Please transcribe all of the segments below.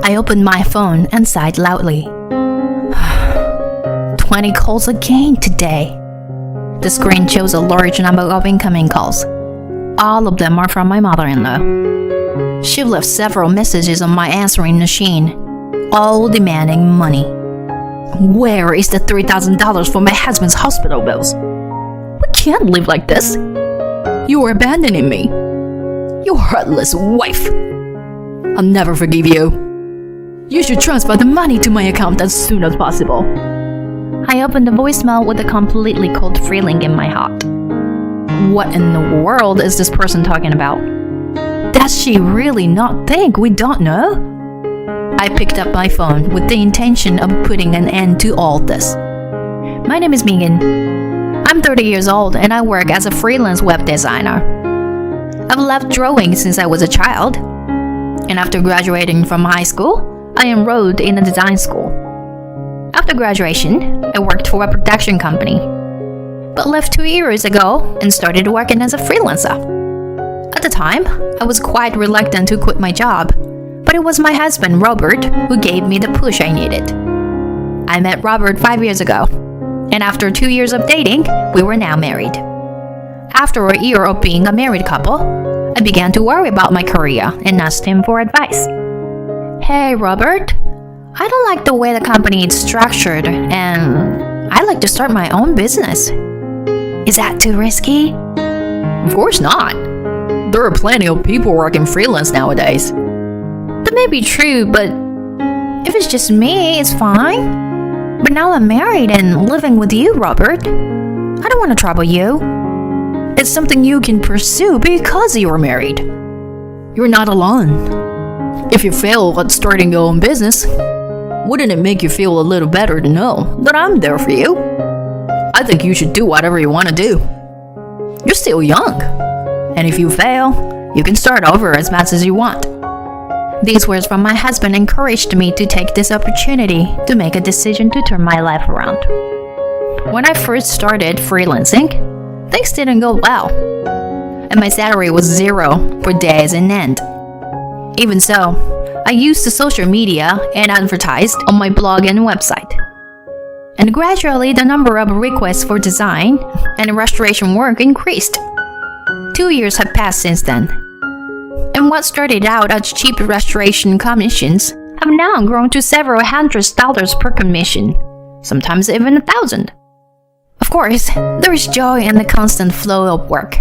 I opened my phone and sighed loudly. 20 calls again today. The screen shows a large number of incoming calls. All of them are from my mother-in-law. She left several messages on my answering machine, all demanding money. Where is the $3,000 for my husband's hospital bills? We can't live like this. You are abandoning me. You heartless wife. I'll never forgive you. You should transfer the money to my account as soon as possible. I opened the voicemail with a completely cold feeling in my heart. What in the world is this person talking about? Does she really not think we don't know? I picked up my phone with the intention of putting an end to all this. My name is Megan. I'm 30 years old and I work as a freelance web designer. I've loved drawing since I was a child. And after graduating from high school, I enrolled in a design school. After graduation, I worked for a production company, but left 2 years ago and started working as a freelancer. At the time, I was quite reluctant to quit my job, but it was my husband, Robert, who gave me the push I needed. I met Robert 5 years ago, and after 2 years of dating, we were now married. After a year of being a married couple, I began to worry about my career and asked him for advice. Hey, Robert, I don't like the way the company is structured and I'd like to start my own business. Is that too risky? Of course not. There are plenty of people working freelance nowadays. That may be true, but if it's just me, it's fine. But now I'm married and living with you, Robert. I don't want to trouble you. It's something you can pursue because you're married. You're not alone. If you fail at starting your own business, wouldn't it make you feel a little better to know that I'm there for you? I think you should do whatever you want to do. You're still young, and if you fail, you can start over as fast as you want. These words from my husband encouraged me to take this opportunity to make a decision to turn my life around. When I first started freelancing, things didn't go well, and my salary was zero for days on end. Even so, I used the social media and advertised on my blog and website. And gradually, the number of requests for design and restoration work increased. 2 years have passed since then. And what started out as cheap restoration commissions have now grown to several $100s per commission, sometimes even $1,000. Of course, there is joy in the constant flow of work.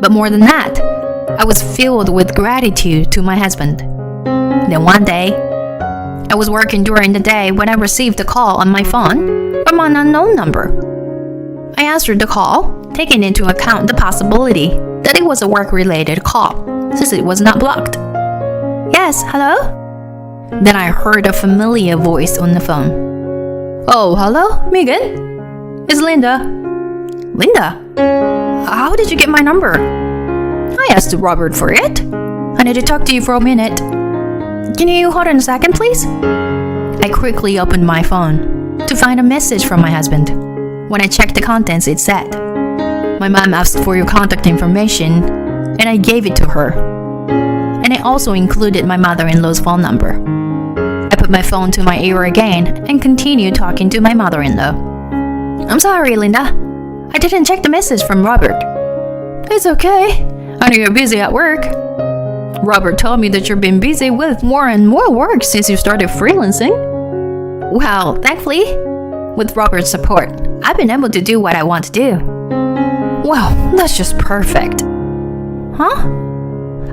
But more than that, I was filled with gratitude to my husband. Then one day, I was working during the day when I received a call on my phone from an unknown number. I answered the call, taking into account the possibility that it was a work-related call, since it was not blocked. Yes, hello? Then I heard a familiar voice on the phone. Oh, hello, Megan? It's Linda. Linda? How did you get my number? I asked Robert for it. I need to talk to you for a minute. Can you hold on a second, please? I quickly opened my phone to find a message from my husband. When I checked the contents, it said, "My mom asked for your contact information, and I gave it to her. And I also included my mother-in-law's phone number." I put my phone to my ear again and continued talking to my mother-in-law. "I'm sorry, Linda. I didn't check the message from Robert." "It's okay. I know you're busy at work. Robert told me that you've been busy with more and more work since you started freelancing." Well, thankfully, with Robert's support, I've been able to do what I want to do. Wow, that's just perfect. Huh?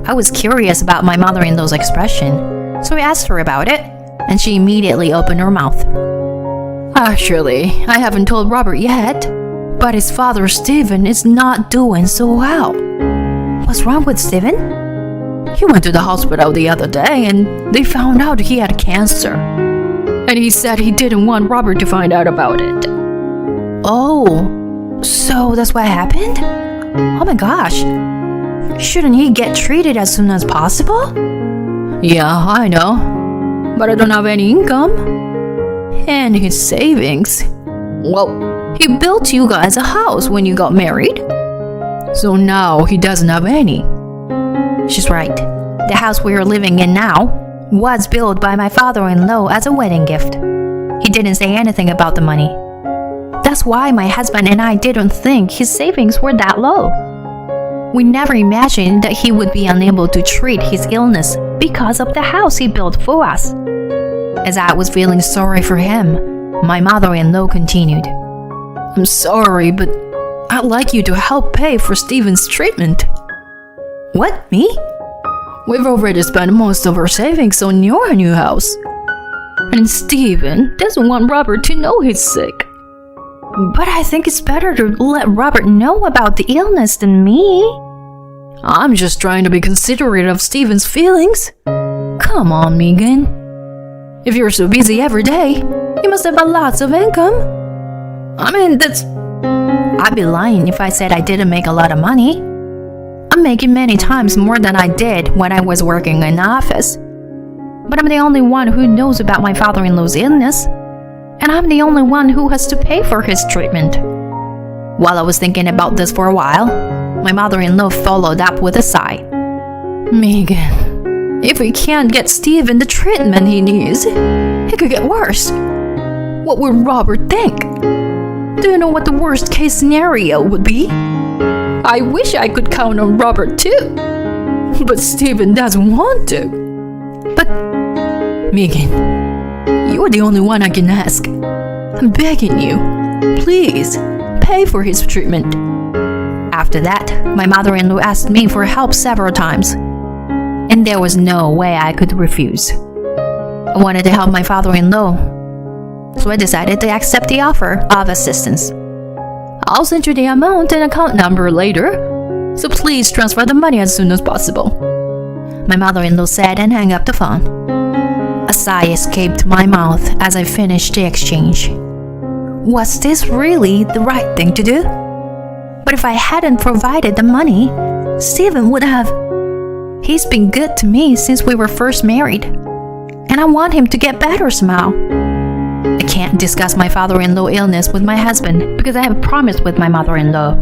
I was curious about my mother-in-law's expression, so I asked her about it, and she immediately opened her mouth. "Actually, I haven't told Robert yet, but his father, Stephen, is not doing so well." "What's wrong with Stephen?" "He went to the hospital the other day and they found out he had cancer. And he said he didn't want Robert to find out about it." "Oh, so that's what happened? Oh my gosh. Shouldn't he get treated as soon as possible?" "Yeah, I know. But I don't have any income. And his savings. Well, he built you guys a house when you got married. So now he doesn't have any." She's right. The house we are living in now was billed by my father-in-law as a wedding gift. He didn't say anything about the money. That's why my husband and I didn't think his savings were that low. We never imagined that he would be unable to treat his illness because of the house he built for us. As I was feeling sorry for him, my mother-in-law continued. I'm sorry, but I'd like you to help pay for Steven's treatment. What, me? We've already spent most of our savings on your new house. And Steven doesn't want Robert to know he's sick. But I think it's better to let Robert know about the illness than me. I'm just trying to be considerate of Steven's feelings. Come on, Megan. If you're so busy every day, you must have lots of income. I mean, I'd be lying if I said I didn't make a lot of money. I'm making many times more than I did when I was working in the office. But I'm the only one who knows about my father-in-law's illness. And I'm the only one who has to pay for his treatment. While I was thinking about this for a while, my mother-in-law followed up with a sigh. Megan, if we can't get Steven the treatment he needs, it could get worse. What would Robert think? Do you know what the worst case scenario would be? I wish I could count on Robert too. But Steven doesn't want to. But, Megan, you're the only one I can ask. I'm begging you, please, pay for his treatment. After that, my mother-in-law asked me for help several times, and there was no way I could refuse. I wanted to help my father-in-law, so I decided to accept the offer of assistance. I'll send you the amount and account number later, so please transfer the money as soon as possible. My mother-in-law said and hung up the phone. A sigh escaped my mouth as I finished the exchange. Was this really the right thing to do? But if I hadn't provided the money, Steven would have. He's been good to me since we were first married, and I want him to get better somehow. I can't discuss my father-in-law illness with my husband because I have promised with my mother-in-law.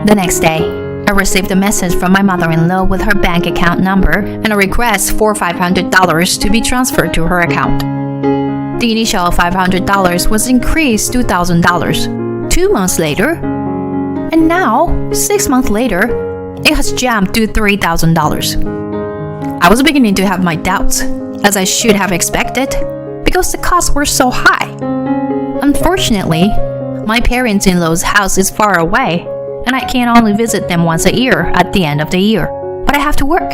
The next day, I received a message from my mother-in-law with her bank account number and a request for $500 to be transferred to her account. The initial $500 was increased to $1,000 2 months later, and now, 6 months later, it has jumped to $3,000. I was beginning to have my doubts, as I should have expected, because the costs were so high. Unfortunately, my parents-in-law's house is far away, and I can only visit them once a year at the end of the year. But I have to work.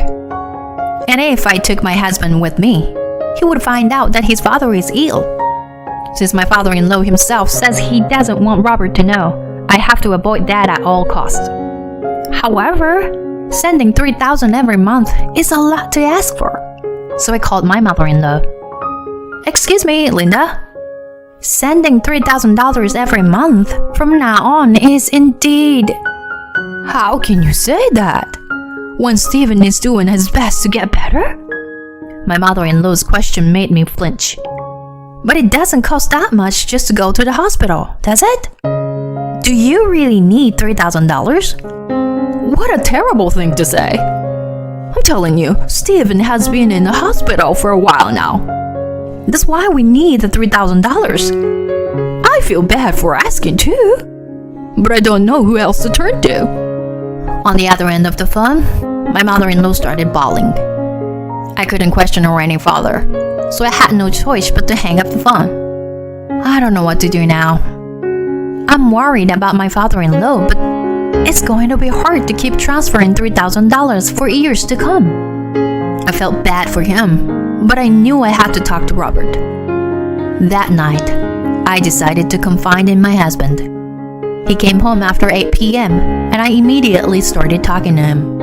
And if I took my husband with me, he would find out that his father is ill. Since my father-in-law himself says he doesn't want Robert to know, I have to avoid that at all costs. However, sending $3,000 every month is a lot to ask for. So I called my mother-in-law. Excuse me, Linda. Sending $3,000 every month from now on is indeed... How can you say that? When Steven is doing his best to get better? My mother-in-law's question made me flinch. But it doesn't cost that much just to go to the hospital, does it? Do you really need $3,000? What a terrible thing to say. I'm telling you, Steven has been in the hospital for a while now. That's why we need the $3,000. I feel bad for asking too, but I don't know who else to turn to. On the other end of the phone, my mother-in-law started bawling. I couldn't question her any further, so I had no choice but to hang up the phone. I don't know what to do now. I'm worried about my father-in-law, but it's going to be hard to keep transferring $3,000 for years to come. I felt bad for him, but I knew I had to talk to Robert. That night, I decided to confide in my husband. He came home after 8 p.m., and I immediately started talking to him.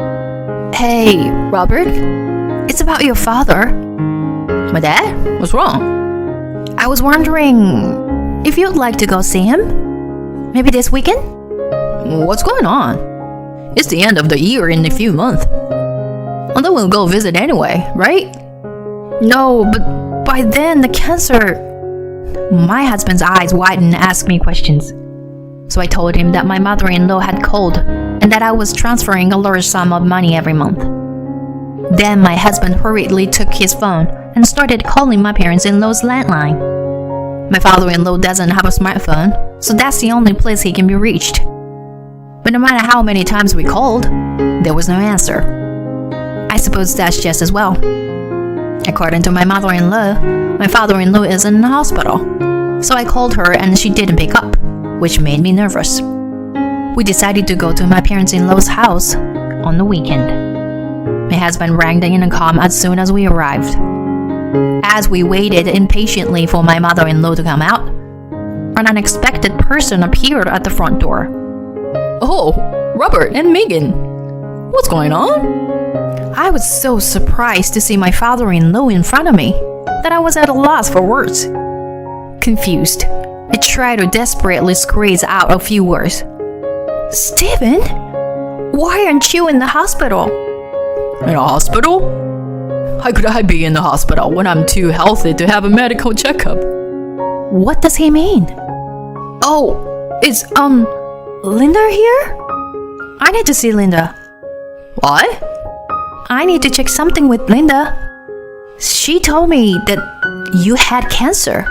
Hey, Robert, it's about your father. My dad? What's wrong? I was wondering if you'd like to go see him? Maybe this weekend? What's going on? It's the end of the year in a few months. And then we'll go visit anyway, right? No, but by then the cancer... My husband's eyes widened and asked me questions. So I told him that my mother-in-law had called and that I was transferring a large sum of money every month. Then my husband hurriedly took his phone and started calling my parents-in-law's landline. My father-in-law doesn't have a smartphone, so that's the only place he can be reached. But no matter how many times we called, there was no answer. I suppose that's just as well. According to my mother-in-law, my father-in-law is in the hospital. So I called her and she didn't pick up, which made me nervous. We decided to go to my parents-in-law's house on the weekend. My husband rang the intercom as soon as we arrived. As we waited impatiently for my mother-in-law to come out, an unexpected person appeared at the front door. Oh, Robert and Megan. What's going on? I was so surprised to see my father-in-law in front of me that I was at a loss for words. Confused, I tried to desperately squeeze out a few words. Stephen, why aren't you in the hospital? In a hospital? How could I be in the hospital when I'm too healthy to have a medical checkup? What does he mean? Oh, is, Linda here? I need to see Linda. What? I need to check something with Linda. She told me that you had cancer,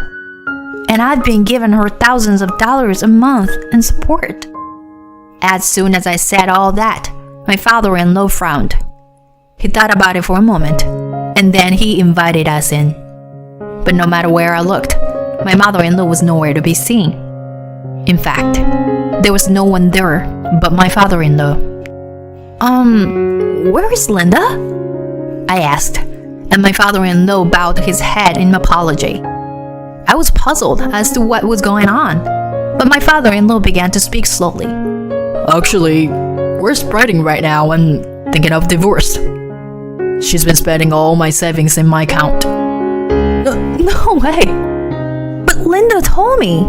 and I've been giving her thousands of dollars a month in support. As soon as I said all that, my father-in-law frowned. He thought about it for a moment, and then he invited us in. But no matter where I looked, my mother-in-law was nowhere to be seen. In fact, there was no one there but my father-in-law. Where is Linda? I asked, and my father-in-law bowed his head in apology. I was puzzled as to what was going on, but my father-in-law began to speak slowly. Actually, we're spreading right now and thinking of divorce. She's been spending all my savings in my account. No way! But Linda told me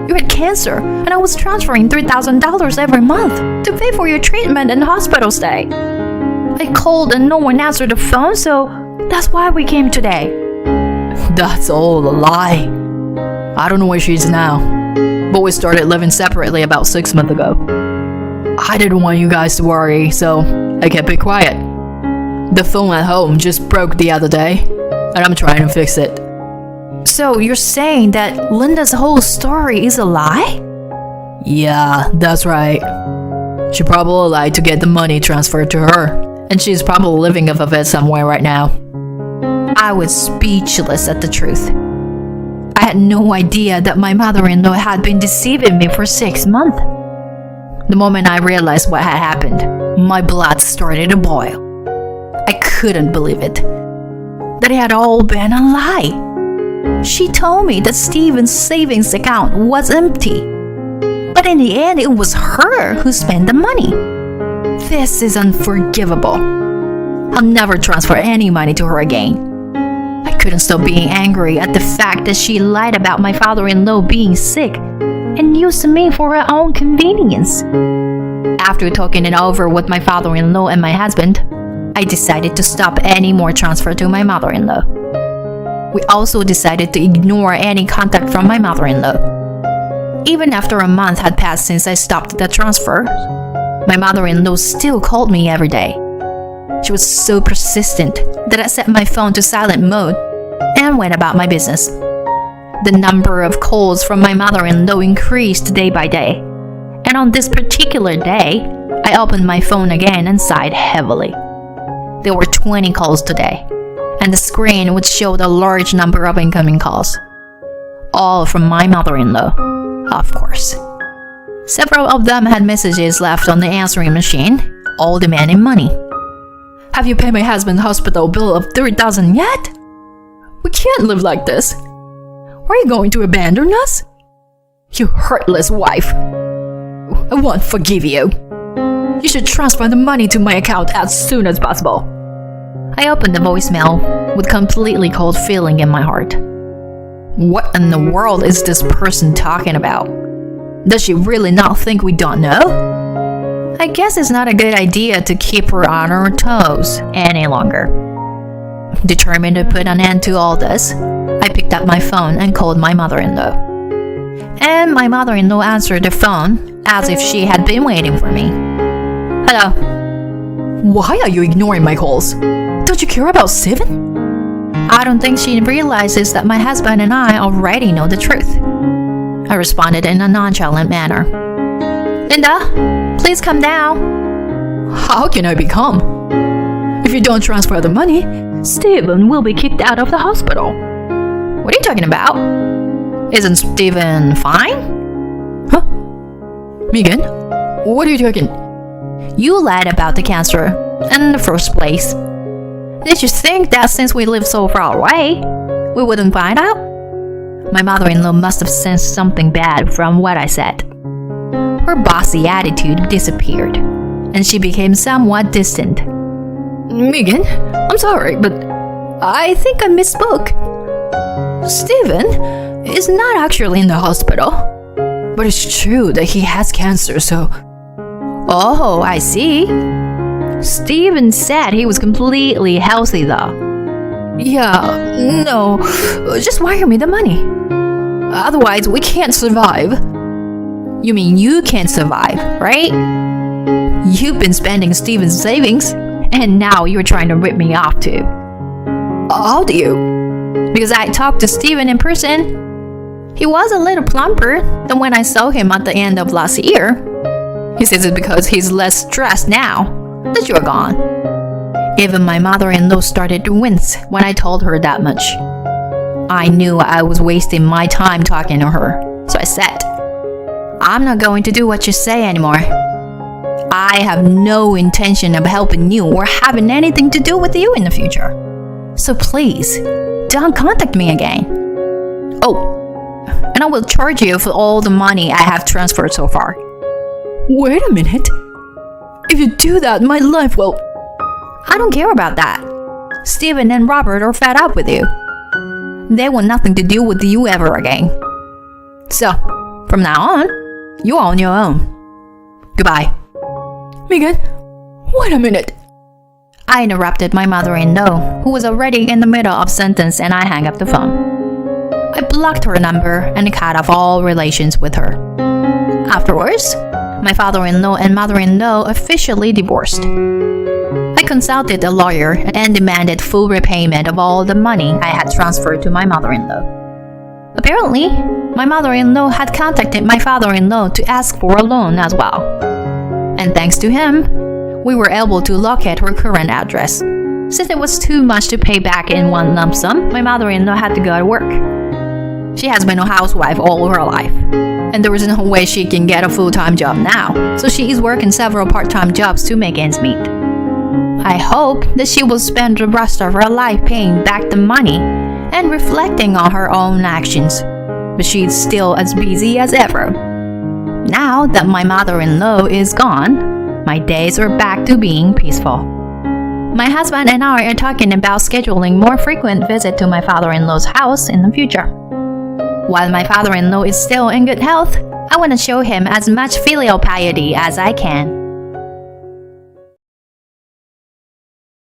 you had cancer, and I was transferring $3,000 every month to pay for your treatment and hospital stay. I called and no one answered the phone, so that's why we came today. That's all a lie. I don't know where she is now, but we started living separately about 6 months ago. I didn't want you guys to worry, so I kept it quiet. The phone at home just broke the other day, and I'm trying to fix it. So you're saying that Linda's whole story is a lie? Yeah, that's right. She probably lied to get the money transferred to her, and she's probably living off of it somewhere right now. I was speechless at the truth. I had no idea that my mother-in-law had been deceiving me for 6 months. The moment I realized what had happened, my blood started to boil. I couldn't believe it. That it had all been a lie. She told me that Stephen's savings account was empty. But in the end, it was her who spent the money. This is unforgivable. I'll never transfer any money to her again. I couldn't stop being angry at the fact that she lied about my father-in-law being sick and used me for her own convenience. After talking it over with my father-in-law and my husband, I decided to stop any more transfer to my mother-in-law. We also decided to ignore any contact from my mother-in-law. Even after a month had passed since I stopped the transfer, my mother-in-law still called me every day. She was so persistent that I set my phone to silent mode and went about my business. The number of calls from my mother-in-law increased day by day, and on this particular day, I opened my phone again and sighed heavily. There were 20 calls today, and the screen would show a large number of incoming calls. All from my mother-in-law, of course. Several of them had messages left on the answering machine, all demanding money. Have you paid my husband's hospital bill of $3,000 yet? We can't live like this. Are you going to abandon us? You heartless wife. I won't forgive you. You should transfer the money to my account as soon as possible. I opened the voicemail with completely cold feeling in my heart. What in the world is this person talking about? Does she really not think we don't know? I guess it's not a good idea to keep her on her toes any longer. Determined to put an end to all this, I picked up my phone and called my mother-in-law. And my mother-in-law answered the phone as if she had been waiting for me. Hello. Why are you ignoring my calls? Don't you care about Steven? I don't think she realizes that my husband and I already know the truth. I responded in a nonchalant manner. Linda, please come down. How can I be calm? If you don't transfer the money, Steven will be kicked out of the hospital. What are you talking about? Isn't Steven fine? Huh? Megan, what are you talking? You lied about the cancer in the first place. Did you think that since we live so far away, we wouldn't find out? My mother-in-law must have sensed something bad from what I said. Her bossy attitude disappeared, and she became somewhat distant. Megan, I'm sorry, but I think I misspoke. Steven is not actually in the hospital, but it's true that he has cancer, so... Oh, I see. Steven said he was completely healthy though. Yeah, no, just wire me the money. Otherwise, we can't survive. You mean you can't survive, right? You've been spending Steven's savings, and now you're trying to rip me off too. How do you? Because I talked to Steven in person. He was a little plumper than when I saw him at the end of last year. He says it's because he's less stressed now that you're gone. Even my mother-in-law started to wince when I told her that much. I knew I was wasting my time talking to her, so I said, I'm not going to do what you say anymore. I have no intention of helping you or having anything to do with you in the future. So please, don't contact me again. Oh, and I will charge you for all the money I have transferred so far. Wait a minute. If you do that, my life will... I don't care about that. Steven and Robert are fed up with you. They want nothing to do with you ever again. So, from now on, you're on your own. Goodbye. Megan, wait a minute. I interrupted my mother-in-law, who was already in the middle of a sentence, and I hung up the phone. I blocked her number and cut off all relations with her. Afterwards, my father-in-law and mother-in-law officially divorced. I consulted a lawyer and demanded full repayment of all the money I had transferred to my mother-in-law. Apparently, my mother-in-law had contacted my father-in-law to ask for a loan as well. And thanks to him, we were able to locate her current address. Since it was too much to pay back in one lump sum, my mother-in-law had to go to work. She has been a housewife all her life, and there is no way she can get a full-time job now, so she is working several part-time jobs to make ends meet. I hope that she will spend the rest of her life paying back the money and reflecting on her own actions, but she's still as busy as ever. Now that my mother-in-law is gone, my days are back to being peaceful. My husband and I are talking about scheduling more frequent visits to my father-in-law's house in the future. While my father-in-law is still in good health, I want to show him as much filial piety as I can.